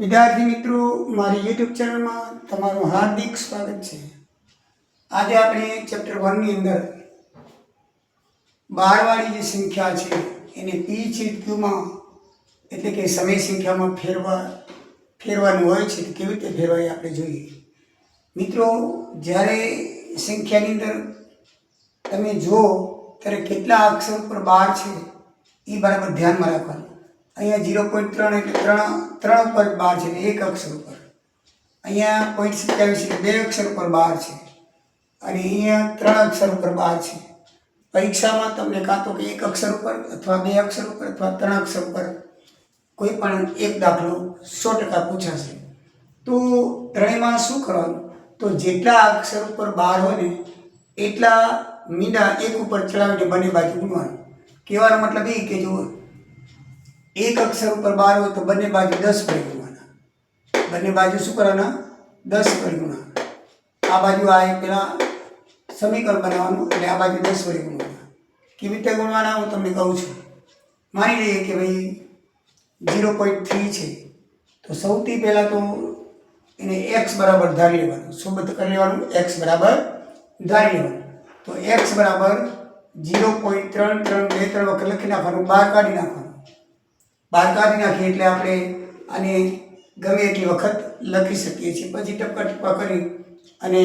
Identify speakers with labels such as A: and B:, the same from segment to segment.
A: વિદ્યાર્થી મિત્રો, મારી યુટ્યુબ ચેનલમાં તમારું હાર્દિક સ્વાગત છે। આજે આપણે ચેપ્ટર 1 ની અંદર 12 વાળી જે સંખ્યા છે એને p/q માં એટલે કે સમય સંખ્યામાં ફેરવાનું હોય છે તો કેવી રીતે ફેરવાય આપણે જોઈએ। મિત્રો, જ્યારે સંખ્યાની અંદર તમે જુઓ ત્યારે કેટલા અક્ષર ઉપર 12 છે એ બરાબર ધ્યાનમાં રાખવાનું। અહીંયા 0.3 એટલે 3 ઉપર 12 છે, એક અક્ષર ઉપર। અહીંયા 0.27 એટલે બે અક્ષર ઉપર 12 છે અને અહીંયા 3 અક્ષર ઉપર 12 છે। પરીક્ષામાં તમને કાં તો એક અક્ષર ઉપર અથવા બે અક્ષર ઉપર અથવા 3 અક્ષર ઉપર કોઈ પણ એક દાખલો 100% પૂછાશે। તો ત્રણેયમાં શું કરવાનું, તો જેટલા અક્ષર ઉપર 12 હોય ને એટલા મીંડા એક ઉપર ચડાવીને બંને બાજુ ગુણવાનું। કહેવાનો મતલબ એ કે જો એક અક્ષર ઉપર 12 હોય તો બંને બાજુ 10 વડે ગુણવાના। બંને બાજુ શું કરવાના? 10 વડે ગુણવાના। આ બાજુ આ પેલા સમીકરણ બનાવવાનું એટલે આ બાજુ 10 વડે ગુણવાના। કેવી રીતે ગુણવાના હું તમને કહું છું। માની લઈએ કે ભાઈ 0.3 છે તો સૌથી પહેલા તો એને x બરાબર ધારી લેવાનું। શું બધું કરી લેવાનું? x બરાબર ધારી લેવાનું। તો x બરાબર 0.332 વખત લખી નાખવાનું, બહાર કાઢી નાખવાનું। બહાર કાઢી નાખીએ એટલે આપણે આને ગમે એટલી વખત લખી શકીએ છીએ। પછી ટપકા ટપકા કરી અને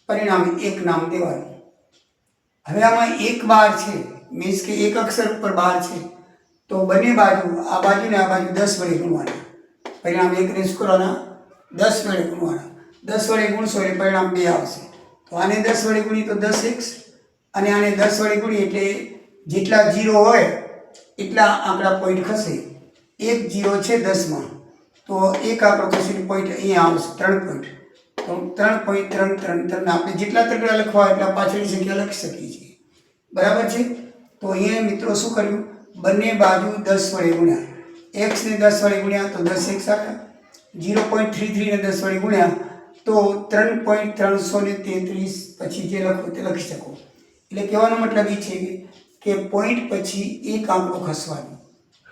A: પરિણામ એક નામ દેવાનું। હવે આમાં એક 12 છે, મીન્સ કે એક અક્ષર ઉપર 12 છે તો બંને બાજુ આ બાજુ ને આ બાજુ 10 વડે ગુણવાના। પરિણામ એકને શું કરવાના? 10 વડે ગુણવાના। 10 વડે ગુણશો એટલે પરિણામ 2 આવશે। તો આને 10 વડે ગુણી તો 10x અને આને 10 વડે ગુણી એટલે જેટલા 0 હોય એટલા આંકડા પોઈન્ટ ખસે। એક 0 છે 10 તો એક આંકડો ખસે પોઈન્ટ અહીંયા આવશે 3 પોઈન્ટ। તો 3.333 આપણે જેટલા તકડા લખવા હોય એટલા પાછળની સંખ્યા લખી શકીએ છીએ, બરાબર છે। તો અહીંયા મિત્રો શું કર્યું? બંને બાજુ 10 વડે ગુણ્યા। x ને 10 વડે ગુણ્યા તો 10x આવ્યા। 0.33 ને 10 વડે ગુણ્યા તો 3.333 પછી જે લખો તે લખી શકો। એટલે કહેવાનો મતલબ એ છે કે પોઈન્ટ પછી એક આંકડો ખસવાનો,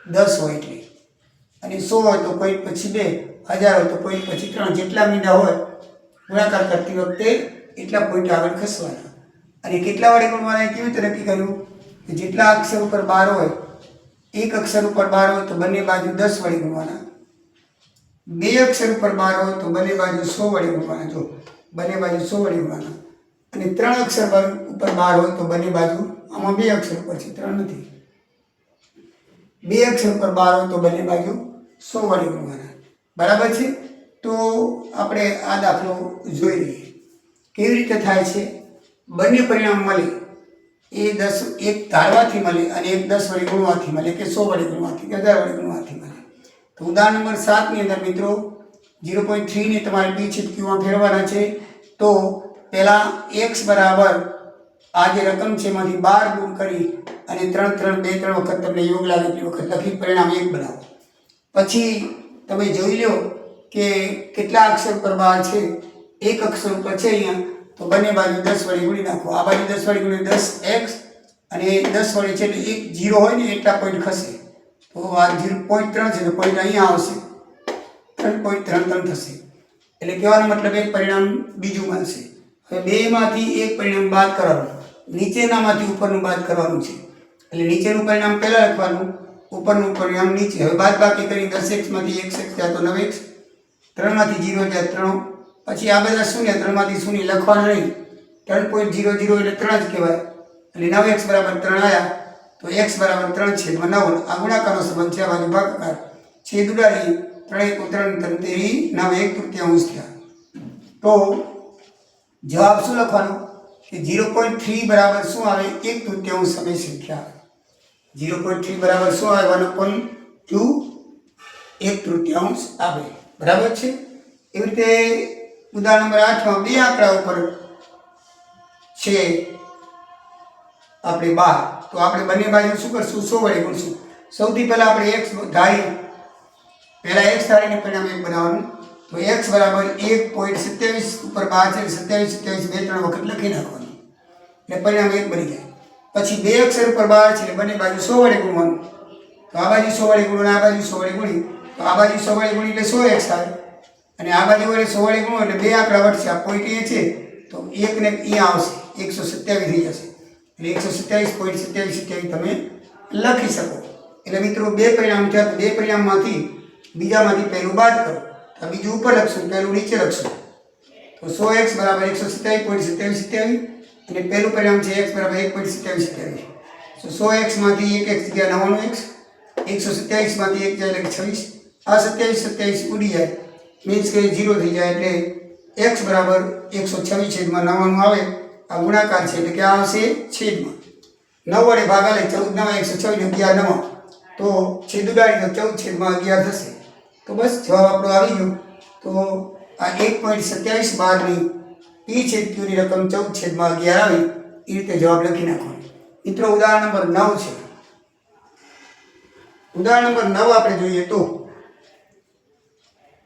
A: 10 હોય એટલે, અને 100 હોય તો પોઈન્ટ પછી 2, 1000 હોય તો પોઈન્ટ પછી 3, જેટલા મીંડા હોય ગુણાકાર કરતી વખતે એટલા પોઈન્ટ આગળ ખસવાના। અને કેટલા વડે ગુણવાના કેવી રીતે નક્કી કર્યું? કે જેટલા અક્ષર ઉપર 12 હોય, એક અક્ષર ઉપર 12 હોય તો બંને બાજુ 10 વડે ગુણવાના। બે અક્ષર ઉપર 12 હોય તો બંને બાજુ 100 વડે ગુણવાના। જો બંને બાજુ 100 વડે ગુણવાના। અને 3 અક્ષર ઉપર 12 હોય તો બંને બાજુ, આમાં બે અક્ષર ઉપર છે 3 નથી, બે અક્ષર ઉપર 12 હોય તો બંને બાજુ 100 વડે ગુણવાના, બરાબર છે। તો આપણે આ દાખલો જોઈ લઈએ કેવી રીતે થાય છે। બંને પરિણામ મળે એ 10 એક ધારવાથી મળે અને એક 10 વડે ગુણવાથી મળે કે 100 વડે ગુણવાથી કે 1000 વડે ગુણવાથી મળે। તો ઉદાહરણ નંબર 7 ની અંદર મિત્રો 0.3 ને તમારે p/q માં ફેરવાના છે। તો પહેલા x બરાબર આ જે રકમ છે એમાંથી 12 દૂર કરી અને 3 વખત તમને યોગ લાગે એટલી વખત લખી પરિણામ 1 બનાવો। પછી તમે જોઈ લો કે કેટલા અક્ષર પર 12 છે, એક અક્ષર ઉપર છે અહીંયા, તો બંને બાજુ 10 વડે ગુણી નાખો। આ બાજુ 10 વડે ગુણી 10x અને 10 વડે છે એટલે એક 0 હોય ને એટલા પોઈન્ટ ખસે। તો આ 0.3 છે તો પોઈન્ટ અહીંયા આવશે, 3.33 થશે। એટલે કહેવાનો મતલબ એક પરિણામ બીજું મળશે। હવે બેમાંથી એક પરિણામ બાદ કરવાનું, નીચેનામાંથી ઉપરનું બાદ કરવાનું છે। એટલે નીચેનું પરિણામ પહેલા લખવાનું, ઉપરનું પરિણામ નીચે। હવે બાદ બાકી કરી 10x માંથી 1x જાય તો 9x, 3 માંથી 0 જાય 3, પછી આ બધા શૂન્ય, 3 માંથી શૂન્ય લખવાના નહીં, 3.00 એટલે 3 જ કહેવાય। એટલે 9x બરાબર 3 આવ્યા તો x બરાબર 3/9। આ ગુણાકારનો સંબંધ છે, આ બાજુ ભાગાકાર, છેદ ઉડાડી 3 × 3 = 9, 1/3 થયા। તો જવાબ શું લખવાનો કે 0.3 બરાબર શું આવે? 1/3 સમય સંખ્યા આવે। 0.3 બરાબર શું આવે? 1/2 1/3 આવે, બરાબર છે। એવી રીતે ઉદાહરણ નંબર 8 માં બે આંકડા ઉપર છે આપણે 12, તો આપણે બંને બાજુ શું કરશું? 100 વડે ગુણશું। સૌથી પહેલા આપણે x ધારી, પહેલા x ધારીને પરિણામ 1 બનાવવાનું। તો x બરાબર 1.27 ઉપર 12 છે, 27 બે 3 વખત લખી નાખવાનું એટલે પરિણામ 1 બની જાય। પછી બે અક્ષર ઉપર 12 છે એટલે બંને બાજુ 100 વડે ગુણવાનું। તો આ બાજુ 100 વડે ગુણવાનું, આ બાજુ 100 વડે ગુણી તો આ બાજુ 100 વડે ગુણી એટલે 100x આવે અને આ બાજુ વડે 100 વડે ગુણો એટલે બે આંકડા વધશે. આ પોઈન્ટ એ છે તો 1 ને અહીંયા આવશે 127 થઈ જશે એટલે 127.2727 તમે લખી શકો. એટલે મિત્રો બે પરિણામ થયા તો બે પરિણામમાંથી બીજામાંથી પહેલું બાદ કરો તો બીજું ઉપર લખશું પહેલું નીચે લખશું. તો 100x બરાબર 127.2727 અને પહેલું પરિણામ છે x બરાબર 1.2727. તો 100x માંથી 1x જગ્યા 99x 127 માંથી 1 જાય એટલે 26 આ 27 ઉડી જાય મીન્સ કે 0 થઈ જાય એટલે x બરાબર 126/99 આવે. આ ગુણાકાર છે એટલે કે આ આવશે છેદમાં 9 વડે ભાગાલે 14 9 126 11 9 તો છેદ ઉડાડી તો 14/11 થશે. તો બસ જવાબ આપણો આવી ગયો. તો આ 1.2712 ની p છેદ q ની રકમ 14/11 આવે એ રીતે જવાબ લખી નાખવાનો. મિત્રો ઉદાહરણ નંબર 9 છે. ઉદાહરણ નંબર 9 આપણે જોઈએ તો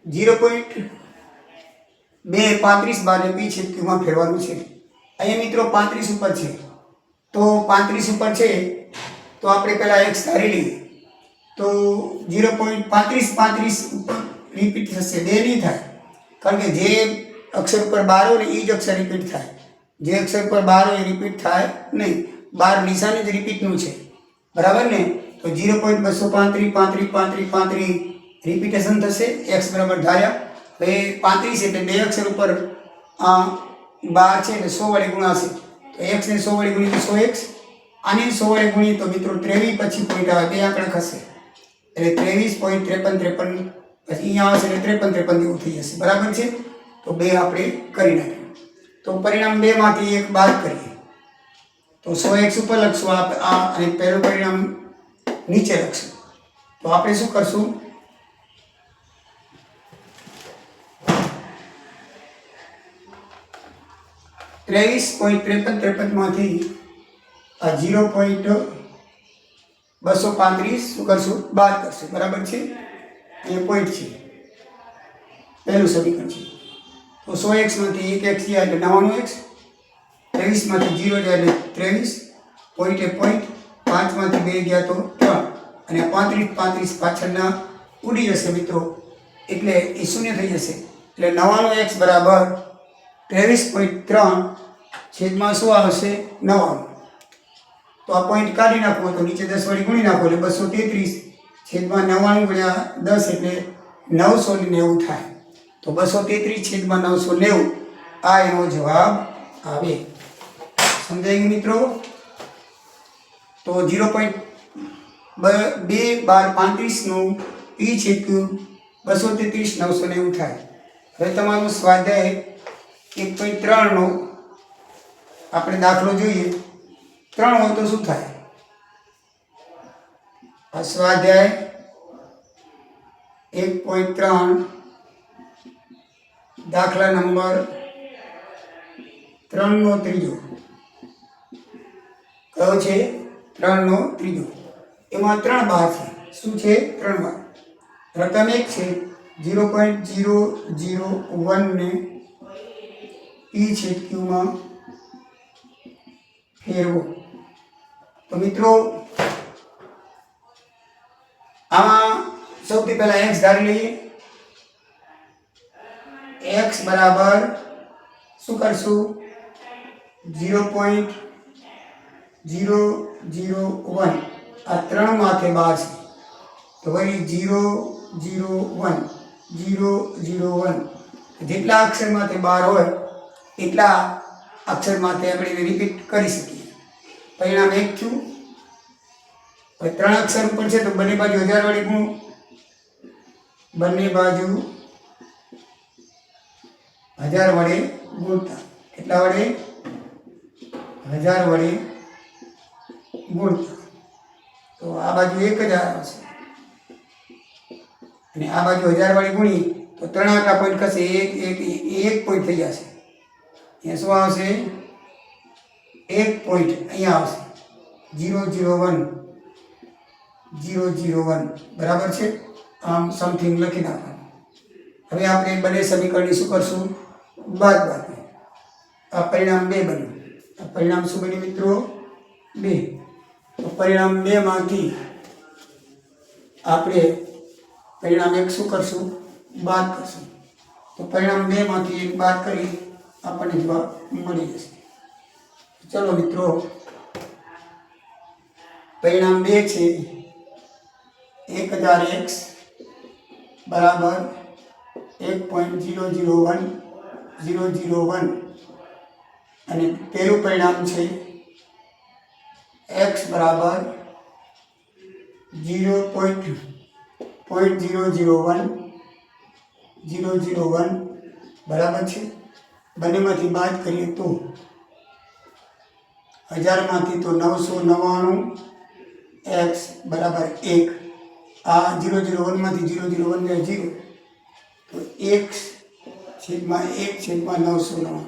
A: 0.235 બારને p છેદ q માં ફેરવાનું છે. અહીંયા મિત્રો 35 ઉપર છે તો 35 ઉપર છે તો આપણે પહેલા x ધારી લઈએ તો 0.35 ઉપર રિપીટ થશે 2 નહીં થાય કારણ કે જે અક્ષર ઉપર 12 હોય ને એ જ અક્ષર રિપીટ થાય. જે અક્ષર પર 12 હોય એ રિપીટ થાય નહીં. 12 નિશાની જ રિપીટનું છે બરાબર ને. તો 0.235 રિપીટેશન થશે x બરાબર ધાર્યા. હવે 35 એટલે બે અક્ષર ઉપર 12 છે એટલે 100 વડે ગુણાશે તો x ને 100 વડે ગુણીએ તો 100x આને 100 વડે ગુણીએ તો મિત્રો 23 પછી પોઈન્ટ આવે બે આંકડા ખસે એટલે 23.53 પછી અહીંયા આવશે એટલે 53 જેવું થઈ જશે બરાબર છે. તો બે આપણે કરી નાખ્યું. તો પરિણામ 2 માંથી 1 બાદ કરીએ તો 100x ઉપર લખશું આ અને પહેલું પરિણામ નીચે લખશું. તો આપણે શું કરશું 23.53 માંથી આ 0.235 શું કરશું બાદ કરશું બરાબર છે. અહીંયા પોઈન્ટ છે પહેલું સમીકરણ છે. તો 100x માંથી 1x જાય એટલે 99x 23 માંથી 0 જાય એટલે 23 પોઈન્ટ એ પોઈન્ટ 5 માંથી 2 ગયા તો 3 અને 35 પાછળના ઉડી જશે મિત્રો એટલે એ શૂન્ય થઈ જશે એટલે 99x બરાબર 23.3 છેદમાં શું આવશે 99. તો આ પોઈન્ટ કાઢી નાખવો તો નીચે 10 વડે ગુણી નાખો એટલે 233 છેદમાં 99 ગુણ્યા 10 એટલે 990 થાય. તો 233 છેદમાં 990 આ એનો જવાબ આવે. સમજાઈ ગયું મિત્રો. તો 0.21235 નું p છેદ q 233 990 થાય. હવે તમારું સ્વાધ્યાય 1.3 નો આપણે દાખલો જોઈએ 3 હોય તો શું થાય. આ સ્વાધ્યાય 1.3 દાખલા નંબર 3 નો ત્રીજો કયો છે 3 નો ત્રીજો. એમાં 3 બાર છે. શું છે 3 બાર. રકમ 1 છે 0.001 ને p છેદ q માં ફેરવો. તો મિત્રો આમાં સૌથી પહેલા x ધારી લઈએ. x બરાબર શું કરશું 0.001 આ 3 માથે 12 છે તો વળી 001 જેટલા અક્ષરમાંથી 12 હોય એટલા અક્ષરમાંથી આપણે રિપીટ કરી શકીએ. પરિણામ 1 થયું. હવે 3 અક્ષર ઉપર છે તો બંને બાજુ 1000 વડે ગુણો. બંને બાજુ 1000 વડે ગુણતા કેટલા વડે 1000 વડે ગુણતા તો આ બાજુ 1000 આવશે અને આ બાજુ 1000 વડે ગુણી તો 3 આંકડા પોઈન્ટ ખસે એક પોઈન્ટ થઈ જશે. અહીંયા શું આવશે 1 પોઈન્ટ અહીંયા આવશે 001 બરાબર છે. આમ સમથિંગ લખી નાખવાનું. હવે આપણે બંને સમીકરણની શું કરશું બાદબાકી. આ પરિણામ 2 બન્યું. આ પરિણામ શું બન્યું મિત્રો 2. તો પરિણામ 2 માંથી આપણે પરિણામ 1 શું કરશું? બાદ કરશું. તો પરિણામ 2 માંથી 1 બાદ કરી આપણને જવાબ મળી જશે. ચલો મિત્રો, પરિણામ 2 છે 1000x બરાબર 1.001001 અને પહેલું પરિણામ છે x બરાબર 0.001001 બરાબર છે. બંનેમાંથી બાદ કરીએ તો 1000માંથી તો 999 x બરાબર 1. આ 001માંથી 001 જાય 0 તો 1/999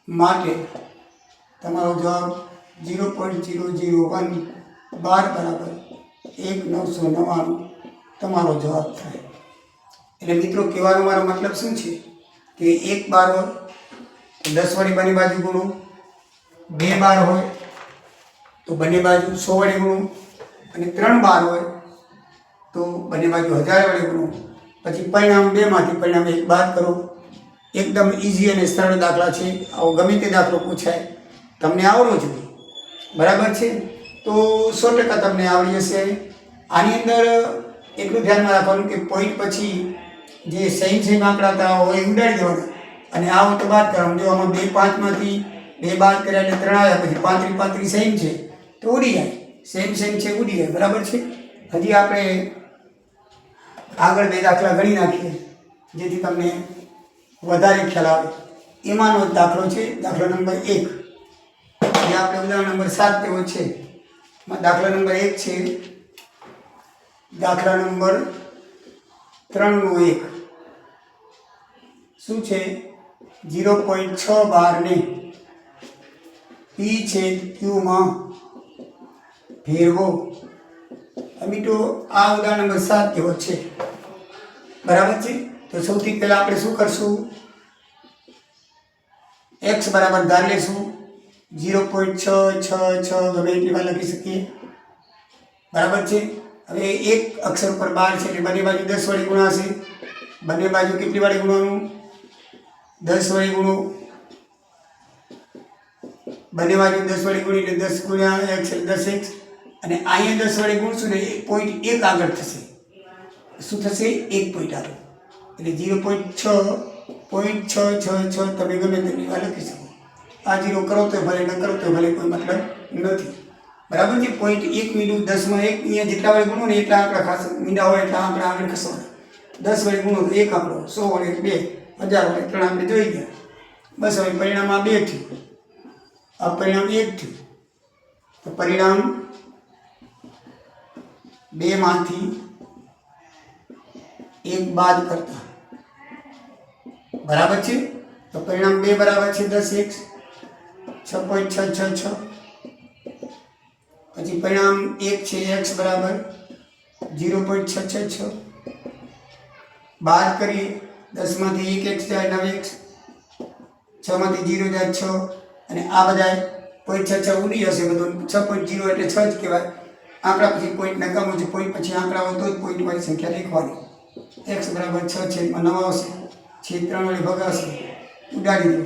A: માટે તમારો જવાબ 0.001 બરાબર 1999 તમારો જવાબ થાય. એટલે મિત્રો, કહેવાનો મારો મતલબ શું છે કે 1 બાર હોય તો 10 વડે બંને બાજુ ગુણો, 2 બાર હોય તો બંને બાજુ 100 વડે ગુણો, અને 3 બાર હોય તો બંને બાજુ 1000 વડે ગુણો. પછી પરિણામ 2 માંથી પરિણામ 1 બાદ કરો. એકદમ ઇઝી અને સરળ દાખલા છે. આવો ગમે તે દાખલો પૂછાય તમને આવડવો જોઈએ, બરાબર છે? તો 100% તમને આવડી જશે. આની અંદર એટલું ધ્યાનમાં રાખવાનું કે પોઈન્ટ પછી જે સેમ આંકડા હતા હોય એ ઉડાડી દેવાના અને આ તો બાદ કરવાનું. જો આમાં 2 5 માંથી 2 બાદ કર્યા એટલે 3 આવ્યા, પછી 35 સેમ છે તો ઉડી જાય, સેમ છે ઉડી જાય, બરાબર છે? હજી આપણે આગળ 2 દાખલા ગણી નાખીએ જેથી તમને વધારે ખ્યાલ આવે. એમાંનો એક દાખલો છે દાખલો નંબર 1, જે આપણે ઉદાહરણ નંબર 7 તેવો છે. દાખલા નંબર 1 છે દાખલા નંબર 3/1. શું છે? 0.6 ને p/q માં ફેરવો. મિત્રો, આ ઉદાહરણ નંબર 7 તેવો છે, બરાબર છે? તો સૌથી પહેલા આપણે શું કરશું? x બરાબર ધાર લેશું 0.666 ગમે એટલી વાર લખી શકીએ, બરાબર છે? હવે એક અક્ષર પર 12 છે એટલે બંને બાજુ 10 વડે ગુણાશે. બંને બાજુ કેટલી વડે ગુણવાનું? 10 વડે ગુણો. બંને બાજુ 10 વડે ગુણી એટલે 10 ગુણ્યા x એટલે 10x. અને અહીંયા 10 વડે ગુણશું ને પોઈન્ટ 1 આગળ થશે. શું થશે? 1 પોઈન્ટ આગળ. એટલે 0.666 તમે ગમે તેટલી વાર લખી શકો. આ 0 કરો તો ભલે, ન કરો તો ભલે, કોઈ મતલબ નથી, બરાબર છે? પોઈન્ટ 1 મીંડું 10 માં 1 અહીંયા જેટલા વડે ગુણો ને એટલા આંકડા ખાસ મીંડા હોય એટલા આંકડા આગળ ખસવાના. 10 વડે ગુણો તો 1 આંકડો, 100 વડે 2, 1000 વડે 3 આપણે જોઈ ગયા. બસ હવે પરિણામ આ 2 થયું, આ પરિણામ 1 થયું. તો પરિણામ 2 માંથી 1 બાદ કરતા, બરાબર છે? તો પરિણામ 2 બરાબર છે 10x 6.666. પછી પરિણામ 1 છે x બરાબર 0.666. બાદ કરીએ, 10 માંથી 1x જાય 9x, 6 માંથી 0 જાય 6, અને આ બધા 0.66 ઉડી જશે બધું. 6.0 એટલે 6 જ કહેવાય. આંકડા પછી પોઈન્ટ નકામો છે, પોઈન્ટ પછી આંકડા હોય તો જ પોઈન્ટ વાળી સંખ્યા લખવાની. x બરાબર 6/9 આવશે, છેદ 3 વડે ભગાશે, ઉડાડી દો.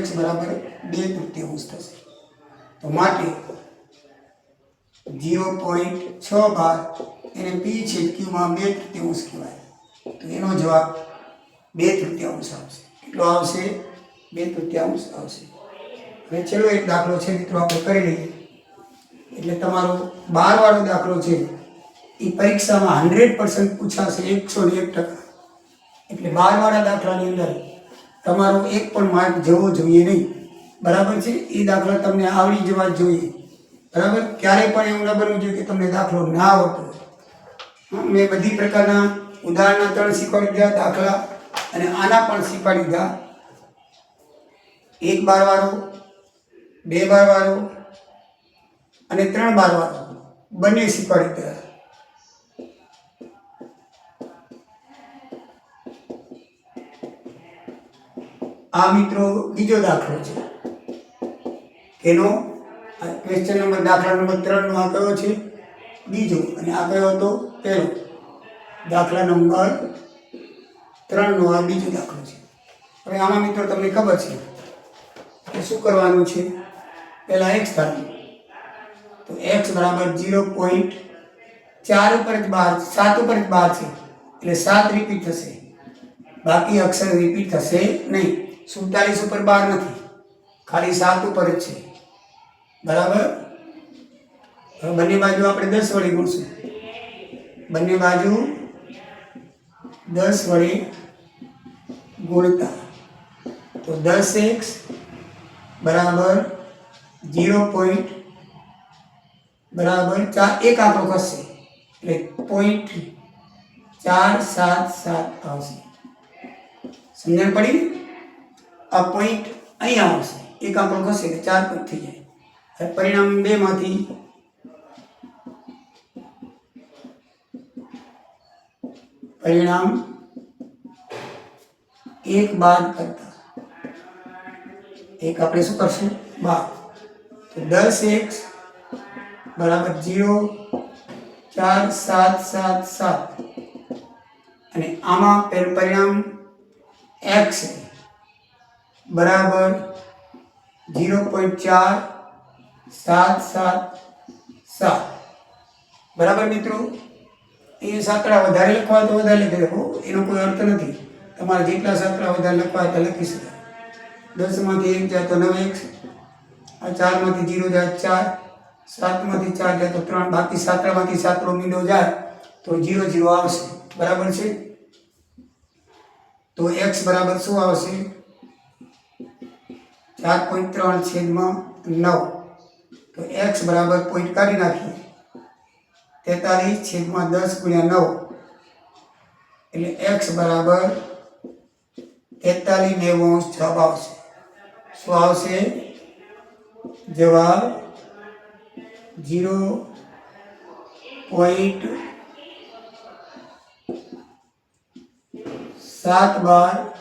A: x બરાબર 2/3 થશે. તો માટે 0.6 એને p/q માં 2/3 કહેવાય. તો એનો જવાબ 2/3 આવશે. કેટલો આવશે? 2/3 આવશે. હવે ચલો એક દાખલો છે મિત્રો આપણે કરી લઈએ. એટલે તમારો 12 વાળો દાખલો છે એ પરીક્ષામાં 100% પૂછાશે, 101%. એટલે 12 વાળા દાખલાની અંદર તમારો એક પણ માર્ક જવો જોઈએ નહીં, બરાબર છે? એ દાખલા તમને આવડી જવા જોઈએ, બરાબર? ક્યારેય પણ એવું ન બનવું જોઈએ કે તમને દાખલો ના આવડતો હોય. મેં બધી પ્રકારના ઉદાહરણના 3 શીખવાડી દીધા દાખલા, અને આના પણ શીખવાડી દીધા. 1 બાર વાળો, 2 બાર વાળો અને 3 બાર વાળો બંને શીખવાડી દીધા. આ મિત્રો બીજો દાખલો છે એનો ક્વેશ્ચન નંબર દાખલા નંબર 3 નો આ કયો છે? બીજો. અને આ કયો હતો? પહેલો. દાખલા નંબર 3નો આ બીજો દાખલો છે. હવે આમાં મિત્રો તમને ખબર છે કે શું કરવાનું છે. પહેલાં x ધારો તો x બરાબર 0.4 ઉપર જ 7 ઉપર જ 12 છે એટલે 7 રિપીટ થશે, બાકી અક્ષર રિપીટ થશે નહીં. 47 ઉપર 12 નથી, ખાલી 7 ઉપર જ છે. બરાબર. હવે બંને બાજુ આપણે 10 વડે ગુણશું. બંને બાજુ 10 વડે ગુણતા તો 10x બરાબર 0. બરાબર 4 એક આંકડો ખસશે એટલે 0.477 આવશે. સમજણ પડી? આ પોઈન્ટ અહીંયા આવશે, એક આંકડો ખસે એટલે 4 પર થઈ જાય. હવે પરિણામ 2 માંથી પરિણામ 1 બાદ કરતા 1 આપણે શું કરશું? બાદ. તો 10x બરાબર 0.4777 અને આમાં પરિણામ x બરાબર 0.4777. બરાબર મિત્રો. એ સાંકળા વધારે લખવા તો વધારે લખી રાખો, એનો કોઈ અર્થ નથી. તમારે જેટલા સાંકળા વધારે લખવા એટલા લખી શકાય. 10 માંથી 1 જાય તો 9x, આ 4 માંથી 0 જાય 4, 7 માંથી 4 જાય તો 3, બાકી સાંકળામાંથી સાંકળો મીંડો જાય તો 0 0 આવશે. બરાબર છે. તો x બરાબર શું આવશે? 4.3/9. તો x બરાબર પોઈન્ટ કાઢી નાખીએ 43/10 × 9 એટલે x બરાબર 43 જવાબ આવશે. શું આવશે જવાબ? 0.712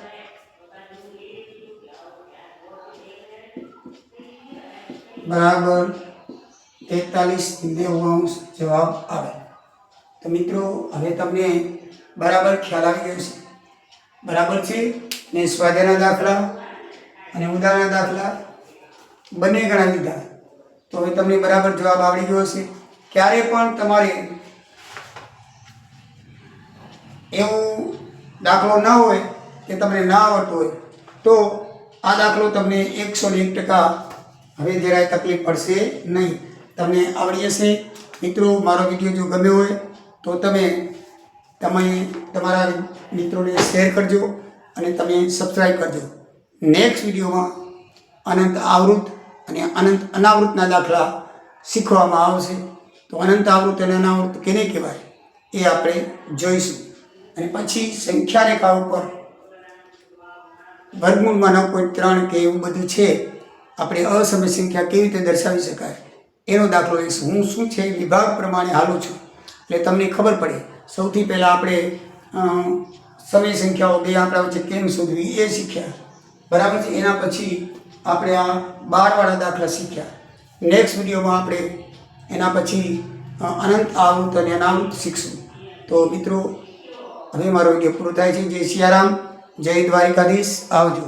A: બરાબર 43 જવાબ આવે. તો મિત્રો હવે તમને બરાબર ખ્યાલ આવી ગયો છે. બરાબર છે ને? સ્વાધ્યાયના દાખલા અને ઉદાહરણના દાખલા બંને ગણાવી દીધા. તો હવે તમને બરાબર જવાબ આવડી ગયો હશે. ક્યારે પણ તમારે એવું દાખલો ન હોય કે તમને ના આવડતો હોય તો આ દાખલો તમને 101% હવે જરાય તકલીફ પડશે નહીં, તમને આવડી જશે. મિત્રો મારો વિડીયો જો ગમ્યો હોય તો તમે તમારા મિત્રોને શેર કરજો અને તમે સબસ્ક્રાઈબ કરજો. નેક્સ્ટ વિડીયોમાં અનંત આવૃત્ત અને અનંત અનાવૃત્તના દાખલા શીખવામાં આવશે. તો અનંત આવૃત્ત અને અનાવૃત્ત કેને કહેવાય એ આપણે જોઈશું. અને પછી સંખ્યા રેખા ઉપર વર્ગમૂળમાં 9.3 કે એવું બધું છે, આપણે અસમય સંખ્યા કેવી રીતે દર્શાવી શકાય એનો દાખલો લઈશું. હું શું છે વિભાગ પ્રમાણે હાલું છું એટલે તમને ખબર પડે. સૌથી પહેલાં આપણે સમય સંખ્યાઓ 2 આંકડા વચ્ચે કેમ શોધવી એ શીખ્યા. બરાબર છે. એના પછી આપણે આ 12 વાળા દાખલા શીખ્યા. નેક્સ્ટ વિડીયોમાં આપણે એના પછી અનંત આવૃત્ત અને અનાવૃત્ત શીખશું. તો મિત્રો હવે મારો વિડીયો પૂરો થાય છે. જય સિયારામ, જય દ્વારિકાધીશ, આવજો.